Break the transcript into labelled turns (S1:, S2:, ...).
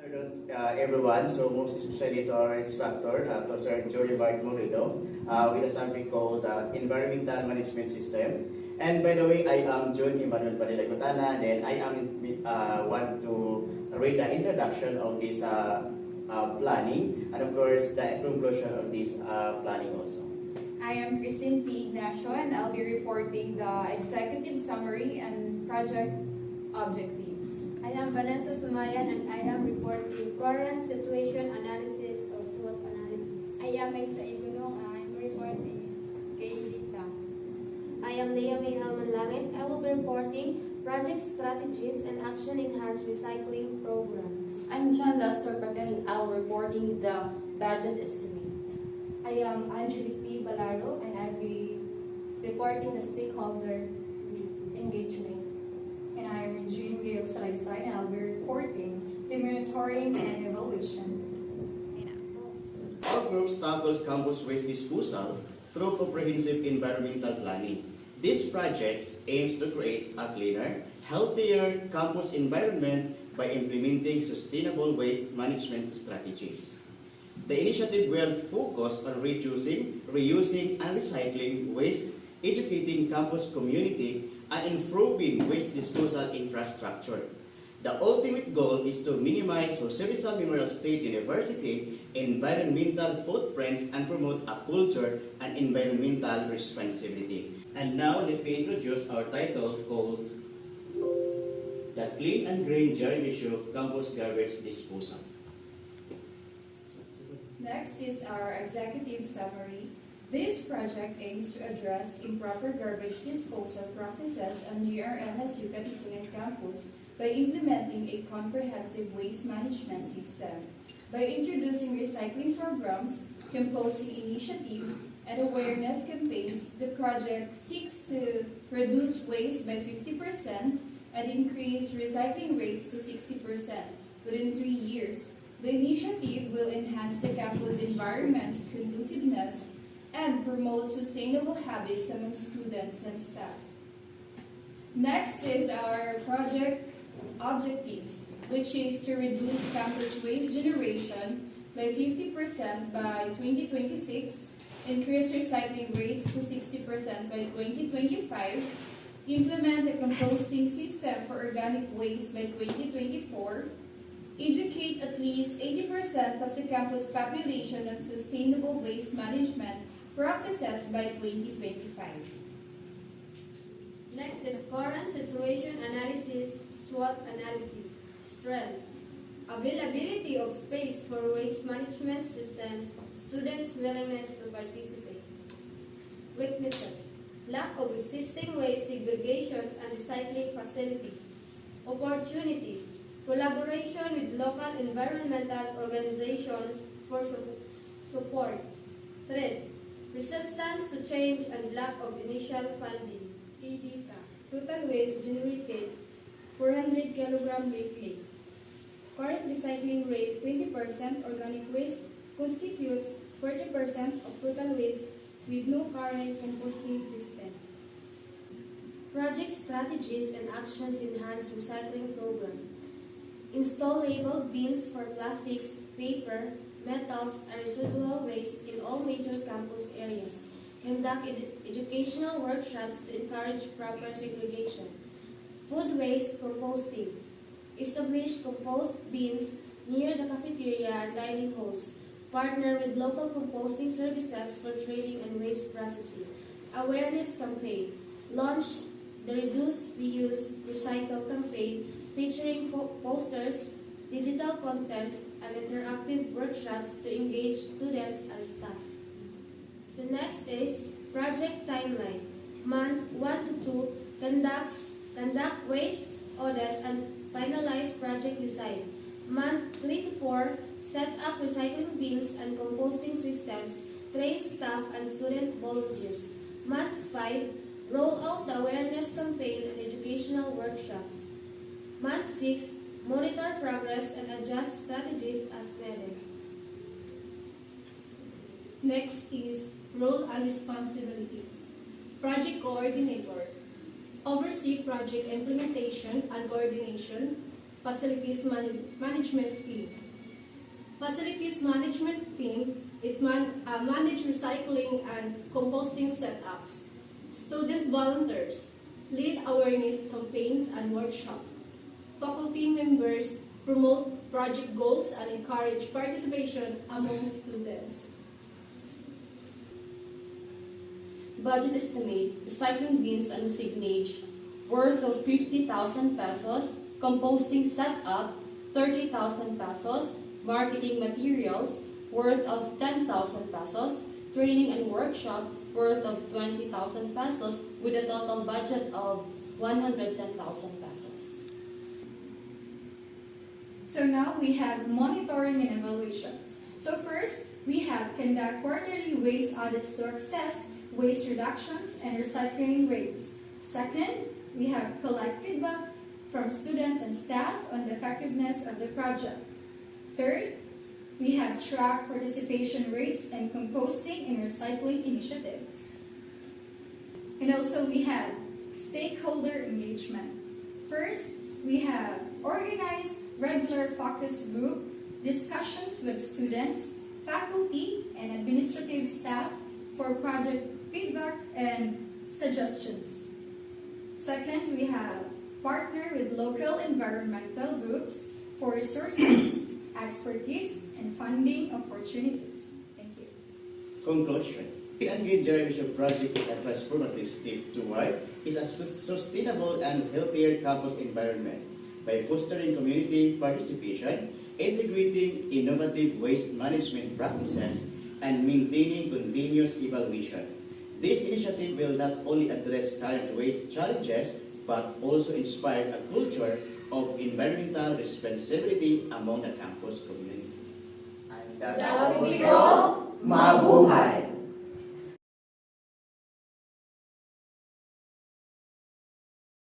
S1: afternoon, everyone. So most especially to our instructor, to Sir Jory Bart Morido, with a subject called Environmental Management System. And by the way, I am Jun Emmanuel Panilagutana, and I am want to read the introduction of this planning, and of course the conclusion of this planning also.
S2: I am Christine P. Ignacio, and I'll be reporting the executive summary and project objectives.
S3: I am Vanessa Sumayan and I am reporting current situation analysis of SWOT analysis.
S4: I am Isa Igulong. I'm reporting data.
S3: I am Leah May Helman Langit. I will be reporting project strategies and action enhanced recycling program.
S5: I'm John Lester Patel. I'll reporting the budget estimate.
S4: I am Angelique T. Balaro and I'll be reporting the stakeholder engagement.
S6: And I am Regine Gale Salaysay and I'll be reporting the monitoring and evaluation.
S1: Our group tackles campus waste disposal through comprehensive environmental planning. This project aims to create a cleaner, healthier campus environment by implementing sustainable waste management strategies. The initiative will focus on reducing, reusing, and recycling waste, educating campus community, and improving waste disposal infrastructure. The ultimate goal is to minimize Jose Rizal Memorial State University environmental footprints and promote a culture and environmental responsibility. And now let me introduce our title called The Clean and Green Jeremy Show Campus Garbage Disposal.
S2: Next is our executive summary. This project aims to address improper garbage disposal practices on GRMSU Katipunan campus by implementing a comprehensive waste management system. By introducing recycling programs, composting initiatives, and awareness campaigns, the project seeks to reduce waste by 50% and increase recycling rates to 60% within 3 years. The initiative will enhance the campus environment's conduciveness and promote sustainable habits among students and staff. Next is our project objectives, which is to reduce campus waste generation by 50% by 2026, increase recycling rates to 60% by 2025, implement a composting system for organic waste by 2024, educate at least 80% of the campus population on sustainable waste management practices by 2025.
S3: Next is current situation analysis, SWOT analysis, strength, availability of space for waste management systems, students' willingness to participate. Weaknesses, lack of existing waste segregations and recycling facilities. Opportunities, collaboration with local environmental organizations for support. Threats, resistance to change and lack of initial funding.
S4: Data. Total waste generated 400 kg weekly. Current recycling rate 20%. Organic waste constitutes 40% of total waste with no current composting system.
S3: Project strategies and actions enhance recycling program. Install labeled bins for plastics, paper, metals, and residual waste in all major campus areas. Conduct educational workshops to encourage proper segregation. Food waste composting. Establish compost bins near the cafeteria and dining halls. Partner with local composting services for trading and waste processing. Awareness campaign. Launch the Reduce, Reuse, Recycle campaign featuring posters, digital content, and interactive workshops to engage students and staff. The next is project timeline. Month 1 to 2 conduct waste audit and finalize project design. Month 3 to 4 set up recycling bins and composting systems, train staff and student volunteers. Month 5 roll out the awareness campaign and educational workshops. Month 6 monitor progress and adjust strategies as needed.
S4: Next is role and responsibilities. Project coordinator. Oversee project implementation and coordination.
S7: Facilities Management Team. Facilities Management Team is manage recycling and composting setups. Student volunteers lead awareness campaigns and workshops. Faculty members promote project goals and encourage participation among students.
S5: Budget estimate, recycling bins and signage worth of 50,000 pesos, composting setup 30,000 pesos, marketing materials worth of 10,000 pesos, training and workshop worth of 20,000 pesos with a total budget of 110,000 pesos.
S6: So now we have monitoring and evaluations. So first, we have conduct quarterly waste audits to assess waste reductions and recycling rates. Second, we have collect feedback from students and staff on the effectiveness of the project. Third, we have track participation rates and composting and recycling initiatives. And also we have stakeholder engagement. First, we have organized regular focus group discussions with students, faculty, and administrative staff for project feedback and suggestions. Second, we have partner with local environmental groups for resources, expertise, and funding opportunities. Thank you.
S1: Conclusion. The Green Generation Project is a transformative step toward a sustainable and healthier campus environment by fostering community participation, integrating innovative waste management practices, and maintaining continuous evaluation. This initiative will not only address current waste challenges, but also inspire a culture of environmental responsibility among the campus community.
S8: Mabuhay!